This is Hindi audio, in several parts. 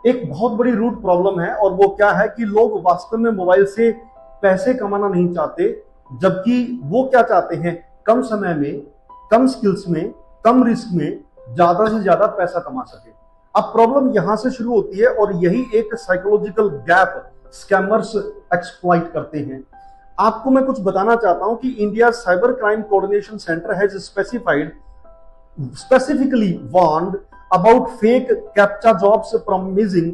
एक बहुत बड़ी रूट प्रॉब्लम है, और वो क्या है कि लोग वास्तव में मोबाइल से पैसे कमाना नहीं चाहते, जबकि वो क्या चाहते हैं, कम समय में, कम स्किल्स में, कम रिस्क में ज्यादा से ज्यादा पैसा कमा सके। अब प्रॉब्लम यहां से शुरू होती है, और यही एक साइकोलॉजिकल गैप स्कैमर्स एक्सप्लॉइट करते हैं। आपको मैं कुछ बताना चाहता हूं कि India cyber crime coordination centre has specifically warned about fake captcha jobs promising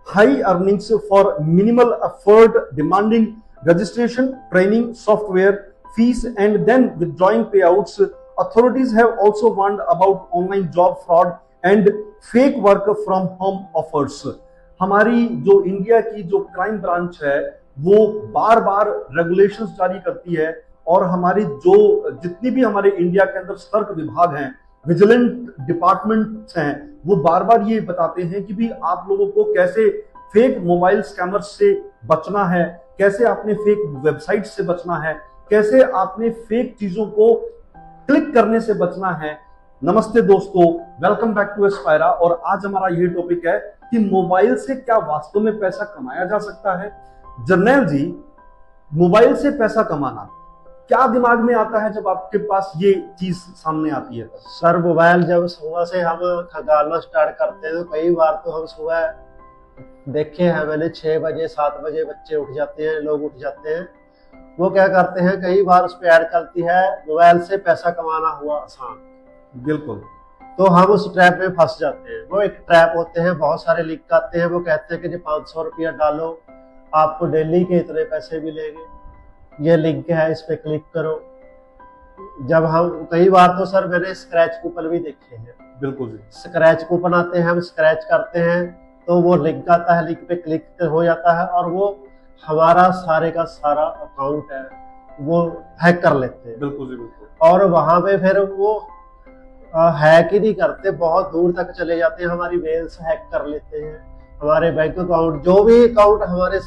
high earnings for minimal effort, demanding registration, training, software fees, and then withdrawing payouts. Authorities have also warned about online job fraud and fake work from home offers. हमारी जो इंडिया की जो क्राइम ब्रांच है वो बार बार रेगुलेशंस जारी करती है, और हमारी जो जितनी भी हमारे इंडिया के अंदर सतर्क विभाग हैं, विजिलेंट डिपार्टमेंट्स हैं, वो बार बार ये बताते हैं कि भी आप लोगों को कैसे फेक मोबाइल स्कैमर्स से बचना है, कैसे आपने फेक वेबसाइट से बचना है, कैसे आपने फेक चीजों को क्लिक करने से बचना है। नमस्ते दोस्तों, वेलकम बैक टू एस्पायरा। और आज हमारा ये टॉपिक है कि मोबाइल से क्या वास्तव में पैसा कमाया जा सकता है। जर्नैल जी, मोबाइल से पैसा कमाना क्या दिमाग में आता है जब आपके पास ये चीज सामने आती है? सर, मोबाइल जब सुबह से हम खंगालना स्टार्ट करते हैं तो कई बार तो हम सुबह देखे हैं मैंने 6 बजे 7 बजे बच्चे उठ जाते हैं, लोग उठ जाते हैं। वो क्या करते हैं, कई बार उस पर ऐड करती है मोबाइल से पैसा कमाना हुआ आसान। बिल्कुल। तो हम उस ट्रैप में फंस जाते हैं। वो एक ट्रैप होते हैं, बहुत सारे लिंक आते हैं, वो कहते हैं कि जी 500 रुपया डालो, आपको डेली के इतने पैसे मिलेंगे, ये लिंक है, इस पे क्लिक करो। जब हम कई बार तो सर मैंने स्क्रैच कूपन भी देखे हैं। बिल्कुल जी। स्क्रैच कूपन आते हैं, हम स्क्रैच करते हैं तो वो लिंक आता है, लिंक पे क्लिक हो जाता है और वो हमारा सारे का सारा अकाउंट है वो हैक कर लेते हैं। बिल्कुल जी, बिल्कुल। और वहां पे फिर वो हैक ही नहीं करते, बहुत दूर तक चले जाते हैं, हमारी मेल्स हैक कर लेते हैं, हमारे बैंक अकाउंट, जो भी अकाउंट हमारे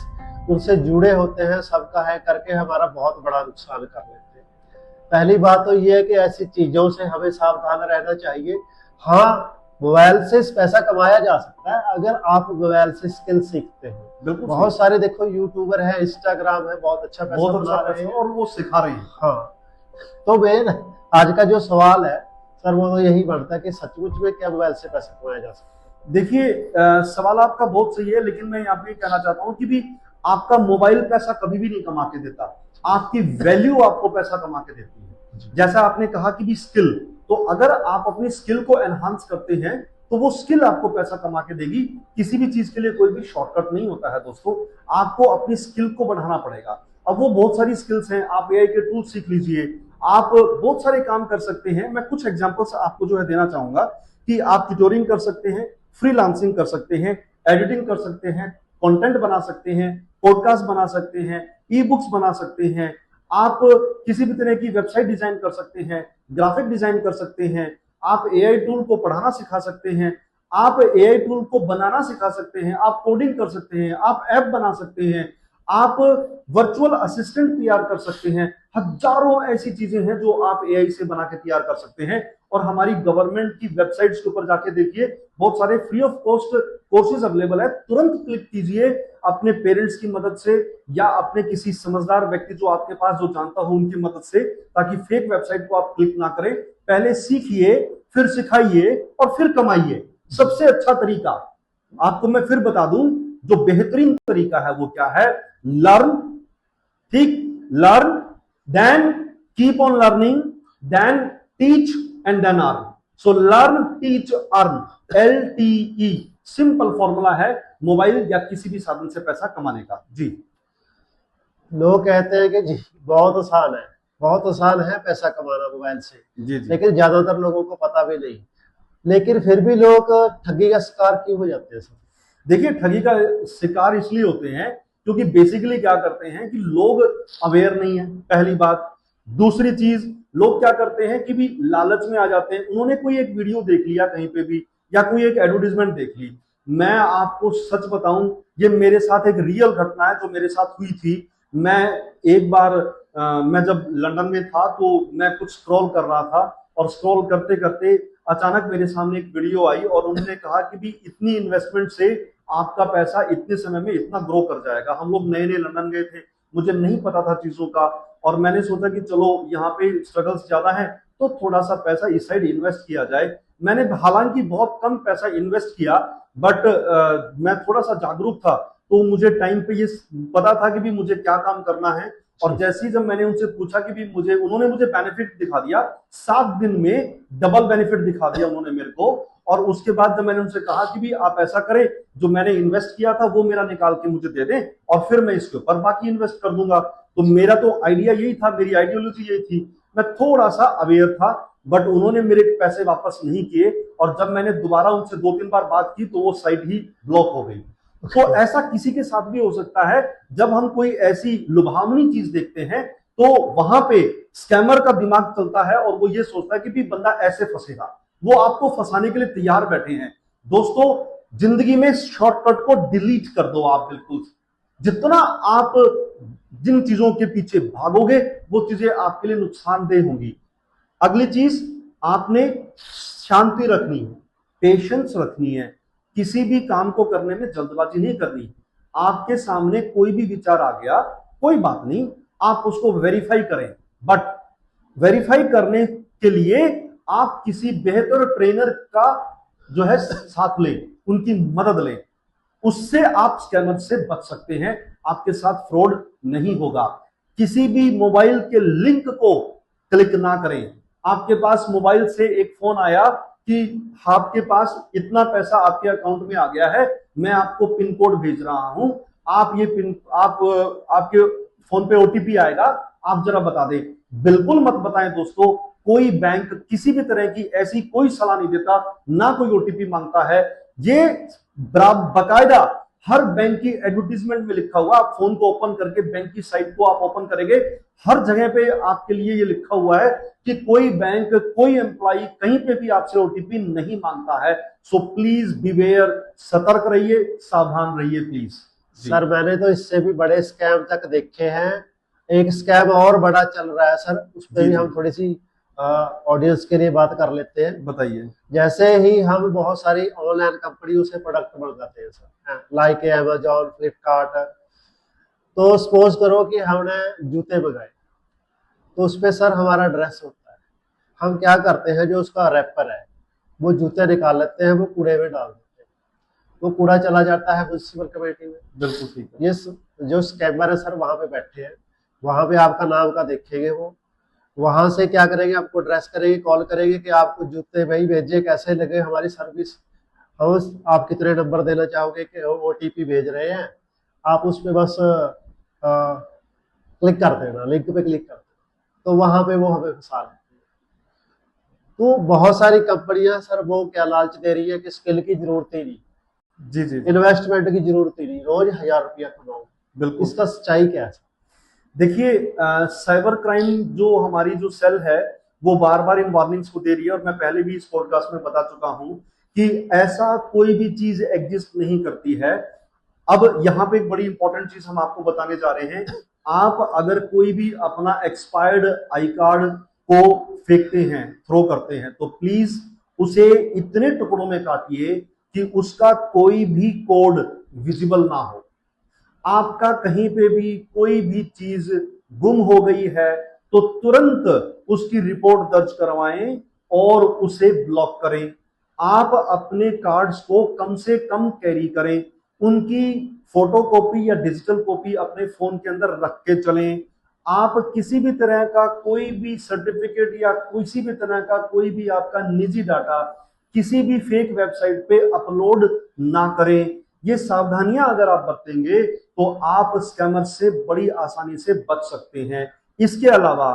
उनसे जुड़े होते हैं सबका हैक करके हमारा बहुत बड़ा नुकसान कर लेते हैं। पहली बात तो ये है कि ऐसी चीजों से हमें सावधान रहना चाहिए। हाँ, मोबाइल से पैसा कमाया जा सकता है अगर आप मोबाइल से स्किल सीखते हैं। बहुत सारे देखो यूट्यूबर है, इंस्टाग्राम है, बहुत अच्छा पैसा बना रहे हैं और वो सिखा रहे हैं। हाँ, तो मेन आज का जो सवाल है सर वो तो यही बनता है कि सचमुच में क्या मोबाइल से पैसा कमाया जा सकता है? देखिए, सवाल आपका बहुत सही है, लेकिन मैं यहाँ पे कहना चाहता हूँ कि भी आपका मोबाइल पैसा कभी भी नहीं कमा के देता, आपकी वैल्यू आपको पैसा कमा के देती है। जैसा आपने कहा कि भी स्किल, तो अगर आप अपनी स्किल को एनहांस करते हैं तो वो स्किल आपको पैसा कमा के देगी। किसी भी चीज के लिए कोई भी शॉर्टकट नहीं होता है दोस्तों, आपको अपनी स्किल को बढ़ाना पड़ेगा। अब वो बहुत सारी स्किल्स हैं, आप एआई के टूल सीख लीजिए, आप बहुत सारे काम कर सकते हैं। मैं कुछ एग्जांपल्स आपको जो है देना चाहूंगा कि आप ट्यूटोरिंग कर सकते हैं, फ्रीलांसिंग कर सकते हैं, एडिटिंग कर सकते हैं, कंटेंट बना सकते हैं, पॉडकास्ट बना सकते हैं, ई बुक्स बना सकते हैं, आप किसी भी तरह की वेबसाइट डिजाइन कर सकते हैं, ग्राफिक डिजाइन कर सकते हैं, आप एआई टूल को पढ़ाना सिखा सकते हैं, आप एआई टूल को बनाना सिखा सकते हैं, आप कोडिंग कर सकते हैं, आप ऐप बना सकते हैं, आप वर्चुअल असिस्टेंट तैयार कर सकते हैं। हजारों ऐसी चीजें हैं जो आप एआई से बना के तैयार कर सकते हैं। और हमारी गवर्नमेंट की वेबसाइट्स के ऊपर जाके देखिए, बहुत सारे free of cost courses available है। तुरंत क्लिक कीजिए अपने पेरेंट्स की मदद से या अपने किसी समझदार व्यक्ति जो आपके पास जो जानता हो उनकी मदद से, ताकि फेक वेबसाइट को आप क्लिक ना करें। पहले सीखिए, फिर सिखाइए और फिर कमाइए। सबसे अच्छा तरीका आपको मैं फिर बता दूं, जो बेहतरीन तरीका है वो क्या है? लर्न, ठीक, learn then keep on learning, then teach and then earn. So learn, teach, earn, LTE simple formula है मोबाइल या किसी भी साधन से पैसा कमाने का। जी, लोग कहते हैं कि जी बहुत आसान है, बहुत आसान है पैसा कमाना मोबाइल से। जी। लेकिन ज्यादातर लोगों को पता भी नहीं, लेकिन फिर भी लोग ठगी का शिकार क्यों हो जाते हैं? देखिए, ठगी का शिकार इसलिए होते हैं क्योंकि बेसिकली क्या करते हैं कि लोग अवेयर नहीं है, पहली बात। दूसरी चीज, लोग क्या करते हैं कि भी लालच में आ जाते हैं। उन्होंने कोई एक वीडियो देख लिया कहीं पे भी, या कोई एक एडवर्टीजमेंट देख ली। मैं आपको सच बताऊं, ये मेरे साथ एक रियल घटना है जो मेरे साथ हुई थी। मैं एक बार मैं जब लंदन में था तो मैं कुछ स्क्रॉल कर रहा था, और स्क्रॉल करते करते अचानक मेरे सामने एक वीडियो आई और उन्होंने कहा कि भी इतनी इन्वेस्टमेंट से आपका पैसा इतने समय में इतना ग्रो कर जाएगा। हम लोग नए नए लंदन गए थे, मुझे नहीं पता था चीजों का, और मैंने सोचा कि चलो यहाँ पे स्ट्रगल्स ज्यादा है तो थोड़ा सा पैसा इस साइड इन्वेस्ट किया जाए। मैंने हालांकि बहुत कम पैसा इन्वेस्ट किया, बट मैं थोड़ा सा जागरूक था, तो मुझे टाइम पे ये पता था कि भी मुझे क्या काम करना है। और जैसे ही जब मैंने उनसे पूछा कि भी उन्होंने मुझे बेनिफिट दिखा दिया, 7 दिन में डबल बेनिफिट दिखा दिया उन्होंने मेरे को। और उसके बाद जब मैंने उनसे कहा कि भी आप ऐसा करें, जो मैंने इन्वेस्ट किया था वो मेरा निकाल के मुझे दे दें और फिर मैं इसके ऊपर बाकी इन्वेस्ट कर दूंगा। तो मेरा तो आइडिया यही था, मेरी आइडियोलॉजी यही थी। मैं थोड़ा सा अवेयर था, बट उन्होंने मेरे पैसे वापस नहीं किए, और जब मैंने दोबारा उनसे 2-3 बार बात की तो वो साइट ही ब्लॉक हो गई। तो ऐसा किसी के साथ भी हो सकता है। जब हम कोई ऐसी लुभावनी चीज देखते हैं तो वहां पे स्कैमर का दिमाग चलता है और वो ये सोचता है कि भी बंदा ऐसे फंसेगा, वो आपको फंसाने के लिए तैयार बैठे हैं। दोस्तों, जिंदगी में शॉर्टकट को डिलीट कर दो आप बिल्कुल। जितना आप जिन चीजों के पीछे भागोगे वो चीजें आपके लिए नुकसानदेह होंगी। अगली चीज, आपने शांति रखनी है, पेशेंस रखनी है, किसी भी काम को करने में जल्दबाजी नहीं करनी। आपके सामने कोई भी विचार आ गया, कोई बात नहीं, आप उसको वेरीफाई करें, बट वेरीफाई करने के लिए आप किसी बेहतर ट्रेनर का जो है साथ लें, उनकी मदद लें। उससे आप स्कैमर से बच सकते हैं, आपके साथ फ्रॉड नहीं होगा। किसी भी मोबाइल के लिंक को क्लिक ना करें। आपके पास मोबाइल से एक फोन आया कि आपके पास इतना पैसा आपके अकाउंट में आ गया है, मैं आपको पिन कोड भेज रहा हूं, आप ये पिन आपके फोन पे ओटीपी आएगा, आप जरा बता दें। बिल्कुल मत बताएं दोस्तों। कोई बैंक किसी भी तरह की ऐसी कोई सलाह नहीं देता, ना कोई ओटीपी मांगता है। ये बकायदा हर बैंक की एडवर्टीजमेंट में लिखा हुआ। आप फोन को ओपन करके बैंक की साइट को आप ओपन करेंगे, हर जगह पे आपके लिए ये लिखा हुआ है कि कोई बैंक, कोई एम्प्लॉय कहीं पे भी आपसे ओटीपी नहीं मांगता है। सो प्लीज बीवेयर, सतर्क रहिए, सावधान रहिए प्लीज। सर मैंने तो इससे भी बड़े स्कैम तक देखे हैं। एक स्कैम और बड़ा चल रहा है सर, उस पर भी हम थोड़ी सी ऑडियंस के लिए बात कर लेते हैं। बताइए। जैसे ही हम बहुत सारी ऑनलाइन कंपनियों से प्रोडक्ट मंगाते हैं सर, लाइक अमेजोन, फ्लिपकार्ट, तो सपोज करो कि हमने जूते मंगाए, तो उस पर सर हमारा ड्रेस होता है। हम क्या करते हैं, जो उसका रैपर है वो जूते निकाल लेते हैं, वो कूड़े में डाल देते हैं, वो कूड़ा चला जाता है म्युनिसिपल कमेटी में। बिल्कुल ठीक है। ये जो स्कैमर है सर वहां पे बैठे हैं, वहां पे आपका नाम का देखेंगे, वो वहां से क्या करेंगे, आपको ड्रेस करेंगे, कॉल करेंगे कि आपको जूते भाई भेजिए, कैसे लगे हमारी सर्विस, हम आप कितने नंबर देना चाहोगे, कि ओटीपी भेज रहे हैं, आप उस पर बस क्लिक कर देना, लिंक पे क्लिक कर देना, तो वहां पे वो हमें फंसा लेते हैं। तो बहुत सारी कंपनियां सर वो क्या लालच दे रही है कि स्किल की जरूरत ही नहीं, जी जी, इन्वेस्टमेंट की जरूरत ही नहीं, रोज 1000 रुपया कमाओ। बिल्कुल। इसका सच्चाई क्या है? देखिए, साइबर क्राइम जो हमारी जो सेल है वो बार बार इन वार्निंग्स को दे रही है, और मैं पहले भी इस पॉडकास्ट में बता चुका हूं कि ऐसा कोई भी चीज एग्जिस्ट नहीं करती है। अब यहाँ पे एक बड़ी इंपॉर्टेंट चीज हम आपको बताने जा रहे हैं। आप अगर कोई भी अपना एक्सपायर्ड आई कार्ड को फेंकते हैं, थ्रो करते हैं, तो प्लीज उसे इतने टुकड़ों में काटिए कि उसका कोई भी कोड विजिबल ना हो। आपका कहीं पे भी कोई भी चीज गुम हो गई है तो तुरंत उसकी रिपोर्ट दर्ज करवाएं और उसे ब्लॉक करें। आप अपने कार्ड्स को कम से कम कैरी करें, उनकी फोटोकॉपी या डिजिटल कॉपी अपने फोन के अंदर रख के चलें। आप किसी भी तरह का कोई भी सर्टिफिकेट या किसी भी तरह का कोई भी आपका निजी डाटा किसी भी फेक वेबसाइट पे अपलोड ना करें। ये सावधानियां अगर आप बरतेंगे तो आप स्कैमर से बड़ी आसानी से बच सकते हैं। इसके अलावा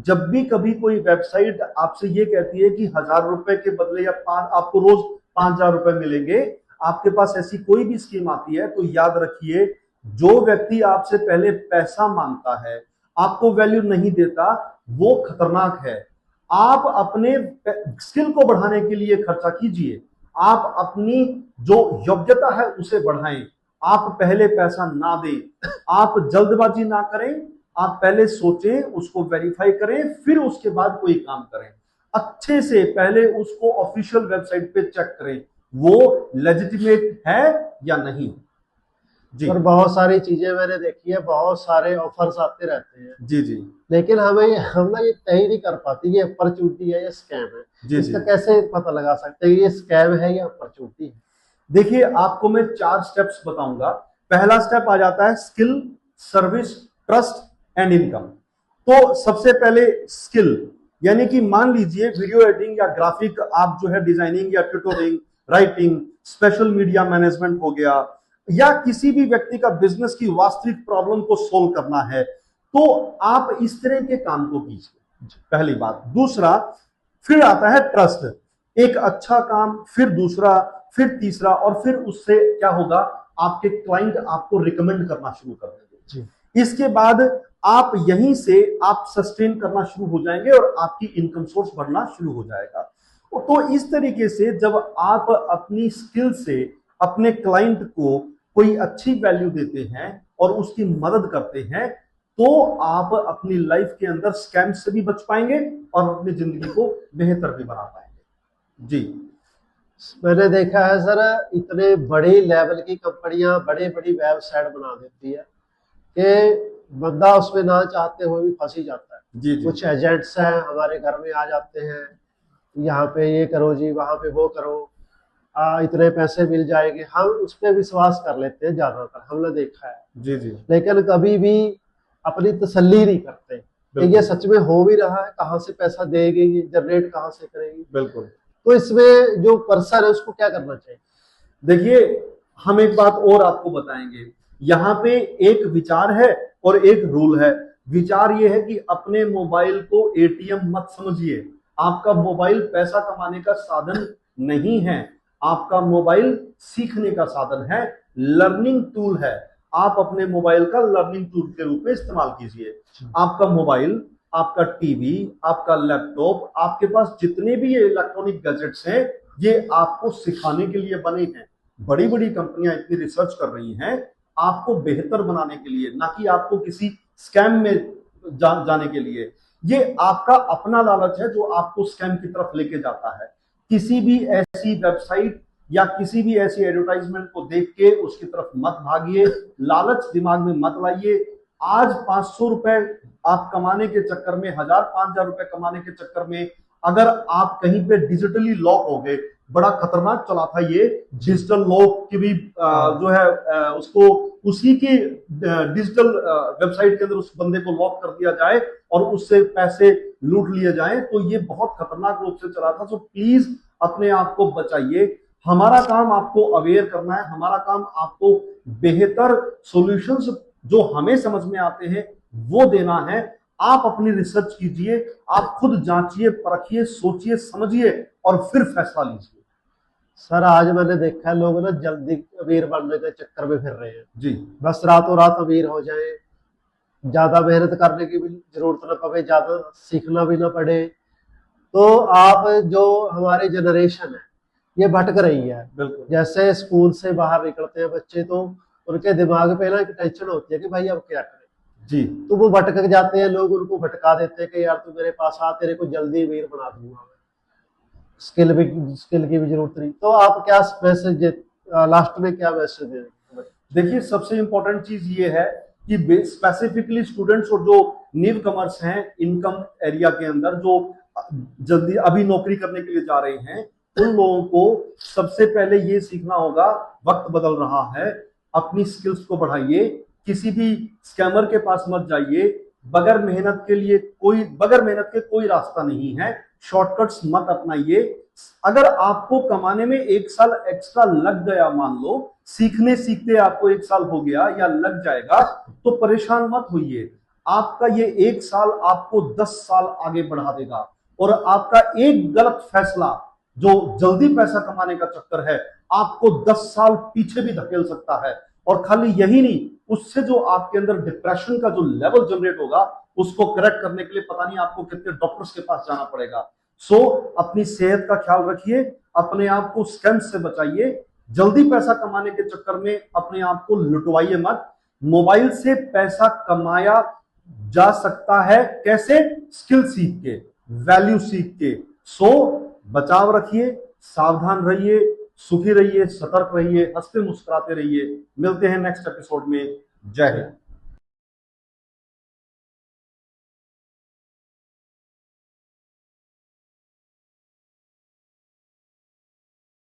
जब भी कभी कोई वेबसाइट आपसे ये कहती है कि 1000 रुपए के बदले या आपको रोज 5000 रुपए मिलेंगे, आपके पास ऐसी कोई भी स्कीम आती है, तो याद रखिए, जो व्यक्ति आपसे पहले पैसा मांगता है, आपको वैल्यू नहीं देता, वो खतरनाक है। आप अपने स्किल को बढ़ाने के लिए खर्चा कीजिए, आप अपनी जो योग्यता है उसे बढ़ाएं। आप पहले पैसा ना दें, आप जल्दबाजी ना करें, आप पहले सोचें, उसको वेरीफाई करें, फिर उसके बाद कोई काम करें। अच्छे से पहले उसको ऑफिशियल वेबसाइट पे चेक करें, वो लेजिटिमेट है या नहीं। जी और बहुत सारी चीजें मैंने देखी है, बहुत सारे ऑफर्स आते रहते हैं, जी जी लेकिन हम ना ये तय नहीं कर पाती ये अपॉर्चुनिटी है या स्कैम है। जी इसका जी। कैसे पता लगा सकते हैं ये स्कैम है या अपॉर्चुनिटी है? देखिए, आपको मैं 4 स्टेप्स बताऊंगा। पहला स्टेप आ जाता है skill, service, trust and income. तो सबसे पहले स्किल, यानी कि मान लीजिए वीडियो एडिटिंग या ग्राफिक, आप जो है डिजाइनिंग या tutoring, writing, special media management हो गया, या किसी भी व्यक्ति का बिजनेस की वास्तविक प्रॉब्लम को सोल्व करना है, तो आप इस तरह के काम को कीजिए, पहली बात। दूसरा, फिर आता है ट्रस्ट। एक अच्छा काम, फिर दूसरा, फिर तीसरा, और फिर उससे क्या होगा, आपके क्लाइंट आपको रिकमेंड करना शुरू कर देंगे। इसके बाद आप यहीं से आप सस्टेन करना शुरू हो जाएंगे और आपकी इनकम सोर्स बढ़ना शुरू हो जाएगा। तो इस तरीके से जब आप अपनी स्किल से अपने क्लाइंट को कोई अच्छी वैल्यू देते हैं और उसकी मदद करते हैं, तो आप अपनी लाइफ के अंदर स्कैम से भी बच पाएंगे और अपनी जिंदगी को बेहतर भी बना पाएंगे। जी मैंने देखा है सर, इतने बड़े लेवल की कंपनियां बड़े बड़ी वेबसाइट बना देती है कि बंदा उसमें ना चाहते हुए भी फंस ही जाता है। जी जी कुछ एजेंट्स हैं हमारे घर में आ जाते हैं, यहाँ पे ये करो जी, वहां पे वो करो, इतने पैसे मिल जाएंगे, हम उस पर विश्वास कर लेते हैं ज्यादातर, हमने देखा है। जी जी लेकिन कभी भी अपनी तसल्ली नहीं करते कि ये सच में हो भी रहा है, कहाँ से पैसा देगी, ये जनरेट कहाँ से करेगी। बिल्कुल। तो इसमें जो पर्सन है उसको क्या करना चाहिए? देखिए, हम एक बात और आपको बताएंगे। यहाँ पे एक विचार है और एक रूल है। विचार ये है कि अपने मोबाइल को एटीएम मत समझिए। आपका मोबाइल पैसा कमाने का साधन नहीं है, आपका मोबाइल सीखने का साधन है, लर्निंग टूल है। आप अपने मोबाइल का लर्निंग टूल के रूप में इस्तेमाल कीजिए। आपका मोबाइल, आपका टीवी, आपका लैपटॉप, आपके पास जितने भी ये इलेक्ट्रॉनिक गैजेट्स हैं, ये आपको सिखाने के लिए बने हैं। बड़ी बड़ी कंपनियां इतनी रिसर्च कर रही हैं आपको बेहतर बनाने के लिए, ना कि आपको किसी स्कैम में जाने के लिए। ये आपका अपना लालच है जो आपको स्कैम की तरफ लेके जाता है। किसी भी ऐसी वेबसाइट या किसी भी ऐसी एडवर्टाइजमेंट को देख के उसकी तरफ मत भागिए, लालच दिमाग में मत लाइए। आज 500 रुपए आप कमाने के चक्कर में, 1000-5000 रुपए कमाने के चक्कर में, अगर आप कहीं पे डिजिटली लॉक हो गए, बड़ा खतरनाक चला था ये डिजिटल लॉक की भी जो है उसको उसी की डिजिटल वेबसाइट के अंदर उस बंदे को लॉक कर दिया जाए और उससे पैसे लूट लिए जाए, तो ये बहुत खतरनाक रूप से चला था। तो प्लीज अपने आप को बचाइए। हमारा काम आपको अवेयर करना है, हमारा काम आपको बेहतर सॉल्यूशंस जो हमें समझ में आते हैं वो देना है। आप अपनी रिसर्च कीजिए, आप खुद जांचिए, परखिए, सोचिए, समझिए और फिर फैसला लीजिए। सर आज मैंने देखा है लोग ना जल्दी अमीर बनने के चक्कर में फिर रहे हैं जी। बस रातों रात अमीर हो जाए, ज्यादा मेहनत करने की भी जरूरत ना पड़े, ज्यादा सीखना भी ना पड़े। तो आप जो हमारी जनरेशन है ये भटक रही है। बिल्कुल। जैसे स्कूल से बाहर निकलते हैं बच्चे तो उनके दिमाग पे ना एक टेंशन होती है कि भाई अब क्या करें जी। तो वो भटक जाते हैं, लोग उनको भटका देते हैं कि यार तू मेरे पास आ, तेरे को जल्दी अमीर बना दूंगा, स्किल की भी जरूरत नहीं। तो आप क्या मैसेज लास्ट में क्या मैसेज देंगे? देखिए, सबसे इंपॉर्टेंट चीज ये है कि स्पेसिफिकली स्टूडेंट्स और जो न्यू कमर्स हैं इनकम एरिया के अंदर, जो जल्दी अभी नौकरी करने के लिए जा रहे हैं, उन लोगों को सबसे पहले ये सीखना होगा, वक्त बदल रहा है, अपनी स्किल्स को बढ़ाइए। किसी भी स्कैमर के पास मत जाइए। बगैर मेहनत के कोई रास्ता नहीं है। शॉर्टकट्स मत अपनाइए। अगर आपको कमाने में 1 साल एक्स्ट्रा लग गया, मान लो सीखने सीखते आपको 1 साल हो गया या लग जाएगा, तो परेशान मत होइए। आपका ये 1 साल आपको 10 साल आगे बढ़ा देगा। और आपका एक गलत फैसला जो जल्दी पैसा कमाने का चक्कर है, आपको 10 साल पीछे भी धकेल सकता है। और खाली यही नहीं, उससे जो आपके अंदर डिप्रेशन का जो लेवल जनरेट होगा, उसको करेक्ट करने के लिए पता नहीं आपको कितने डॉक्टर्स के पास जाना पड़ेगा। सो अपनी सेहत का ख्याल रखिए, अपने आप को स्कैम से बचाइए। जल्दी पैसा कमाने के चक्कर में अपने आप को लुटवाइए मत। मोबाइल से पैसा कमाया जा सकता है कैसे? स्किल सीख के, वैल्यू सीख के। सो बचाव रखिए, सावधान रहिए, सुखी रहिए, सतर्क रहिए, हंसते मुस्कुराते रहिए। मिलते हैं नेक्स्ट एपिसोड में। जय हिंद।